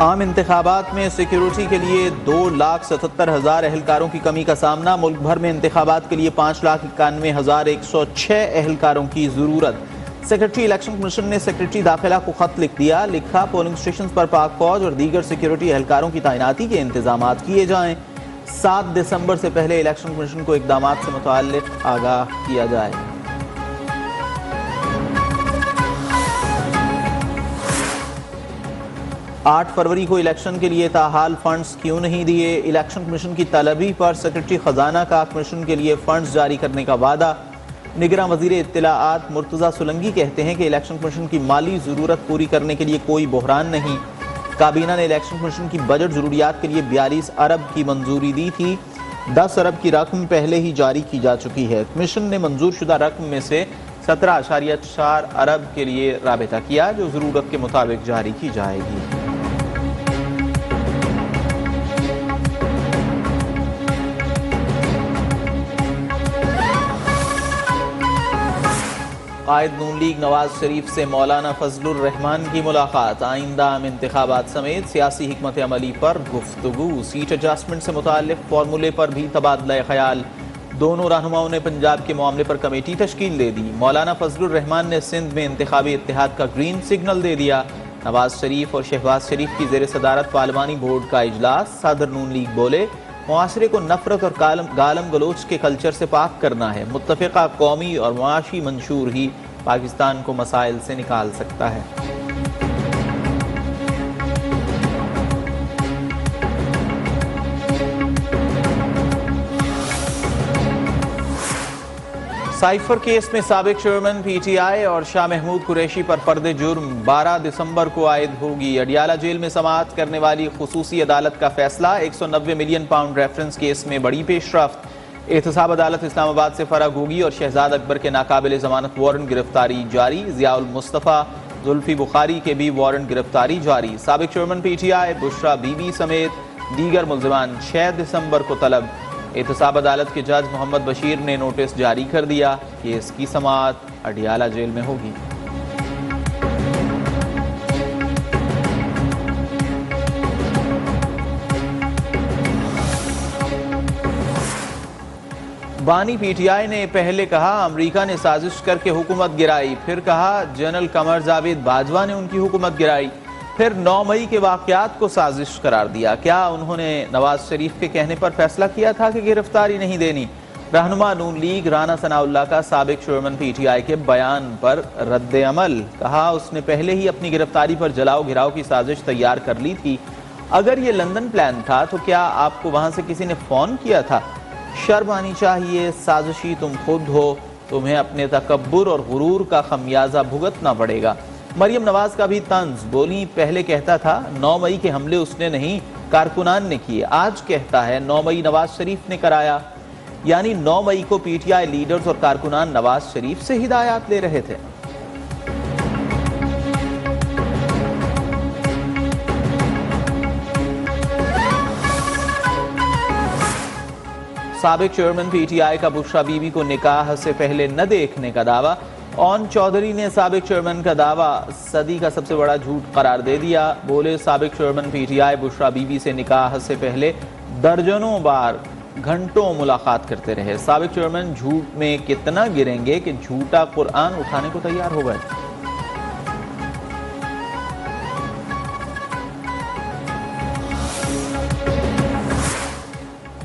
आम इंतखाबात में सिक्योरिटी के लिए 2,77,000 एहलकारों की कमी का सामना। मुल्क भर में इंतखाबात के लिए 5,91,106 एहलकारों की ज़रूरत। सेक्रेटरी इलेक्शन कमीशन ने सेक्रेटरी दाखिला को खत लिख दिया। लिखा, पोलिंग स्टेशन पर पाक फौज और दीगर सिक्योरिटी एहलकारों की तैनाती के इंतजाम किए जाएँ। 7 दिसंबर से पहले इलेक्शन कमीशन को इकदाम से मुताल्लिक आगाह किया जाए। 8 फरवरी को इलेक्शन के लिए ताहाल फंड्स क्यों नहीं दिए? इलेक्शन कमीशन की तलबी पर सेक्रेटरी खजाना का कमीशन के लिए फंड्स जारी करने का वादा। निगरान वजीर इत्तलाआत मुर्तज़ा सुलंगी कहते हैं कि इलेक्शन कमीशन की माली ज़रूरत पूरी करने के लिए कोई बहरान नहीं। काबीना ने इलेक्शन कमीशन की बजट ज़रूरियात के लिए 42 अरब की मंजूरी दी थी। 10 अरब की रकम पहले ही जारी की जा चुकी है। कमीशन ने मंजूर शुदा रकम में से 17.4 अरब के लिए राबिता किया, जो ज़रूरत के मुताबिक जारी की जाएगी। कायद नून लीग नवाज शरीफ से मौलाना फजलुर रहमान की मुलाकात। आइंदा आम इंतखाबात समेत सियासी हिकमत अमली पर गुफ्तगू। सीट एडजस्टमेंट से मुताल्लिक फार्मूले पर भी तबादला ख्याल। दोनों रहनुमाओं ने पंजाब के मामले पर कमेटी तश्कील दे दी। मौलाना फजलुर रहमान ने सिंध में इंतखाबी इत्तेहाद का ग्रीन सिग्नल दे दिया। नवाज शरीफ और शहबाज शरीफ की जेर सदारत पार्लिमानी बोर्ड का इजलास। सदर नून लीग बोले, मुआशरे को नफरत और गालम गलोच के कल्चर से पाक करना है। मुत्तफ़िका कौमी और मुआशी मंशूर ही पाकिस्तान को मसाइल से निकाल सकता है। साइफर केस में साबिक चेयरमैन PTI और शाह महमूद कुरैशी पर फर्द जुर्म 12 दिसंबर को आयद होगी। अडियाला जेल में समाअत करने वाली खुसूसी अदालत का फैसला। 190 मिलियन पाउंड रेफरेंस केस में बड़ी पेशरफ्त। एहतसाब अदालत इस्लामाबाद से फराग होगी और शहजाद अकबर के नाकाबिल जमानत वारंट गिरफ्तारी जारी। ज़ियाउल मुस्तफ़ा, जुल्फी बुखारी के भी वारंट गिरफ्तारी जारी। साबिक चेयरमैन PTI बुशरा बीबी समेत दीगर मुल्ज़िमान 6 दिसंबर को तलब। एहतसाब अदालत के जज मोहम्मद बशीर ने नोटिस जारी कर दिया। केस की समाअत अडियाला जेल में होगी। बानी PTI ने पहले कहा अमेरिका ने साजिश करके हुकूमत गिराई, फिर कहा जनरल कमर जावेद बाजवा ने उनकी हुकूमत गिराई, फिर 9 मई के वाक़यात को साजिश करार दिया। क्या उन्होंने नवाज शरीफ के कहने पर फैसला किया था कि गिरफ्तारी नहीं देनी? रहनुमा नून लीग राना सनाउल्लाह का साबिक चेयरमैन PTI के बयान पर रद्द अमल। कहा उसने पहले ही अपनी गिरफ्तारी पर जलाओ घिराव की साजिश तैयार कर ली थी। अगर ये लंदन प्लान था तो क्या आपको वहां से किसी ने फ़ोन किया था? शर्म आनी चाहिए, साजिशी तुम खुद हो। तुम्हें अपने तकब्बुर और गुरूर का खमियाजा भुगतना पड़ेगा। मरियम नवाज का भी तंज। बोली, पहले कहता था 9 मई के हमले उसने नहीं कारकुनान ने किए, आज कहता है 9 मई नवाज शरीफ ने कराया। यानी 9 मई को PTI लीडर्स और कारकुनान नवाज शरीफ से हिदायत ले रहे थे। साबिक चेयरमैन PTI का बुशरा बीबी को निकाह से पहले न देखने का दावा। ओन चौधरी ने साबिक चेयरमैन का दावा सदी का सबसे बड़ा झूठ करार दे दिया। बोले, साबिक चेयरमैन PTI बुशरा बीबी से निकाह से पहले दर्जनों बार घंटों मुलाकात करते रहे। साबिक चेयरमैन झूठ में कितना गिरेंगे कि झूठा कुरान उठाने को तैयार हो गए।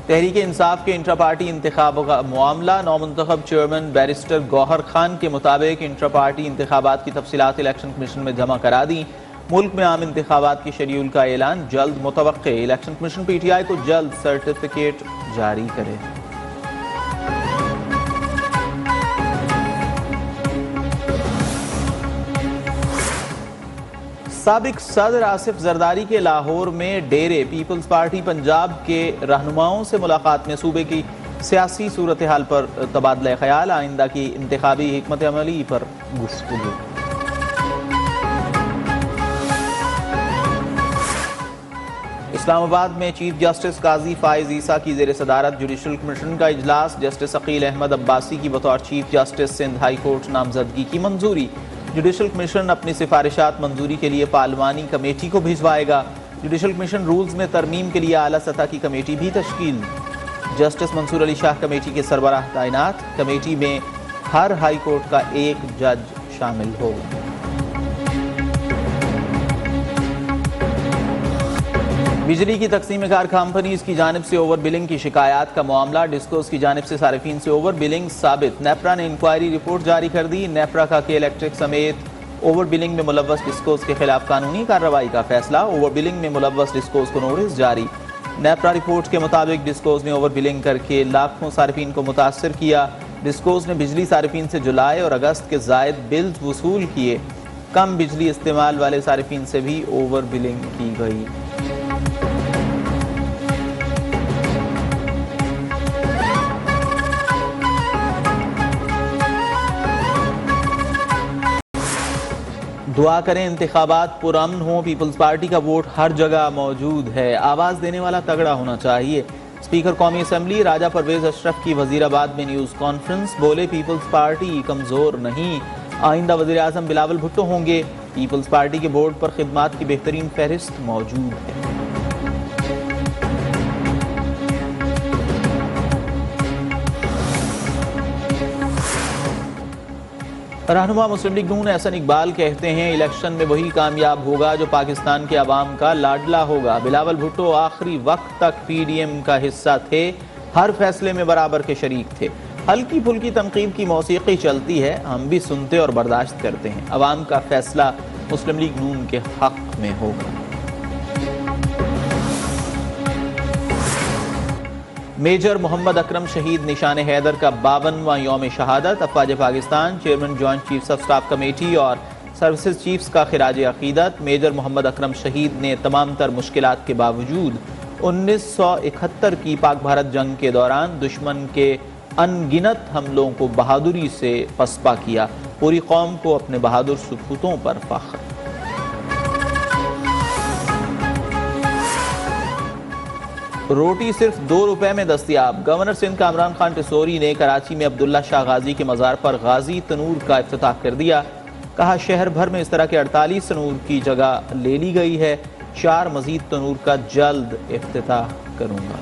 तहरीक इंसाफ के इंट्रा पार्टी इंतखाब का मामला। नौमुंतखब चेयरमैन बैरिस्टर गौहर खान के मुताबिक इंट्रा पार्टी इंतखाबात की तफसीलात इलेक्शन कमीशन में जमा करा दी। मुल्क में आम इंतखाबात की शेड्यूल का ऐलान जल्द मुतवक्के। इलेक्शन कमीशन PTI को जल्द सर्टिफिकेट जारी करे। साबिक सदर आसिफ जरदारी के लाहौर में डेरे। पीपल्स पार्टी पंजाब के रहनुमाओं से मुलाकात में सूबे की सियासी सूरत हाल पर तबादला ख्याल। आइंदा की इंतखाबी हिकमत अमली पर गुफ्तगू। इस्लामाबाद में चीफ जस्टिस काजी फाइज ईसा की जेर सदारत जुडिशल कमीशन का इजलास। जस्टिस अकील अहमद अब्बासी की बतौर chief justice Sindh high court नामजदगी की मंजूरी। जुडिशल कमीशन अपनी सिफारिशात मंजूरी के लिए पार्लिमानी कमेटी को भिजवाएगा। जुडिशल कमीशन रूल्स में तरमीम के लिए आला सतह की कमेटी भी तश्कील। जस्टिस मंसूर अली शाह कमेटी के सरबराह तैनात। कमेटी में हर हाई कोर्ट का एक जज शामिल होगा। बिजली की तकसीम कार कंपनीज की जानिब से ओवर बिलिंग की शिकायत का मामला। डिस्कोस की जानिब से सारिफीन से ओवर बिलिंग साबित। नेपरा ने इंक्वायरी रिपोर्ट जारी कर दी। नेपरा का के इलेक्ट्रिक समेत ओवर बिलिंग में मुलव्वस डिस्कोस के खिलाफ कानूनी कार्रवाई का फैसला। ओवर बिलिंग में मुलव्वस डिस्कोस को नोटिस जारी। नेपरा रिपोर्ट के मुताबिक डिस्कोस ने ओवर बिलिंग करके लाखों सारिफीन को मुतासर किया। डिस्कोस ने बिजली सारिफीन से जुलाई और अगस्त के जायद बिल वसूल किए। कम बिजली इस्तेमाल वाले सारिफीन से भी ओवर बिलिंग की गई। दुआ करें इंतखाबात पुरअमन हो। पीपल्स पार्टी का वोट हर जगह मौजूद है। आवाज देने वाला तगड़ा होना चाहिए। स्पीकर कौमी असम्बली राजा परवेज अशरफ की वजीराबाद में न्यूज कॉन्फ्रेंस। बोले पीपल्स पार्टी कमजोर नहीं, आइंदा वजीर आजम बिलावल भुट्टो होंगे। पीपल्स पार्टी के बोर्ड पर खिदमात की बेहतरीन फहरिस्त मौजूद है। रहनुमा मुस्लिम लीग नून एहसन इकबाल कहते हैं इलेक्शन में वही कामयाब होगा जो पाकिस्तान के अवाम का लाडला होगा। बिलावल भुट्टो आखिरी वक्त तक पीडीएम का हिस्सा थे, हर फैसले में बराबर के शरीक थे। हल्की फुल्की तनकीद की मौसीकी चलती है, हम भी सुनते और बर्दाश्त करते हैं। अवाम का फैसला मुस्लिम लीग नून के हक में होगा। मेजर मोहम्मद अकरम शहीद निशान हैदर का 52वां यौम शहादत। अफवाज Pakistan chairman joint chiefs of staff committee और सर्विसेज चीफ्स का खिराज अकीदत। मेजर मोहम्मद अकरम शहीद ने तमाम तर मुश्किलात के बावजूद 1971 की पाक भारत जंग के दौरान दुश्मन के अनगिनत हमलों को बहादुरी से पसपा किया। पूरी कौम को अपने बहादुर सपूतों पर फख्र। रोटी सिर्फ 2 रुपए में दस्तियाब। गवर्नर सिंध कामरान खान टिसोरी ने कराची में अब्दुल्ला शाह गाजी के मज़ार पर गाजी तनूर का इफ्तिताह कर दिया। कहा शहर भर में इस तरह के 48 तनूर की जगह ले ली गई है। 4 मजीद तनूर का जल्द इफ्तिताह करूंगा।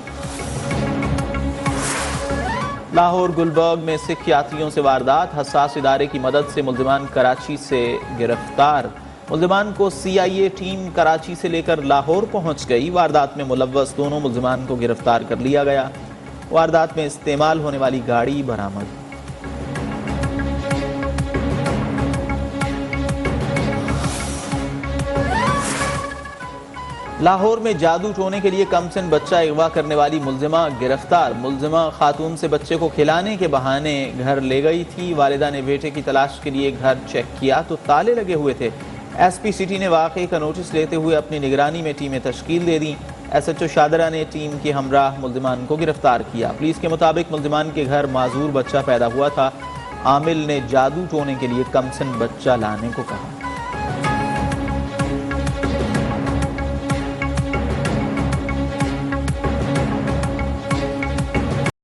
लाहौर गुलबर्ग में सिख यात्रियों से वारदात। हसास इदारे की मदद से मुल्जिमान कराची से गिरफ्तार। मुल्जिमान को CIA टीम कराची से लेकर लाहौर पहुंच गई। वारदात में मुलव्वस दोनों मुल्जिमान को गिरफ्तार कर लिया गया। वारदात में इस्तेमाल होने वाली गाड़ी बरामद। लाहौर में जादू टोने के लिए कमसिन बच्चा अगवा करने वाली मुल्जिमा गिरफ्तार। मुल्जिमा खातून से बच्चे को खिलाने के बहाने घर ले गई थी। वालिदा ने बेटे की तलाश के लिए घर चेक किया तो ताले लगे हुए थे। SP सिटी ने वाक़े का नोटिस लेते हुए अपनी निगरानी में टीमें तश्कील दे दी। SHO शादरा ने टीम के हमराह मुल्जिमान को गिरफ्तार किया। पुलिस के मुताबिक मुल्जिमान के घर माजूर बच्चा पैदा हुआ था। आमिल ने जादू टोने के लिए कमसिन बच्चा लाने को कहा।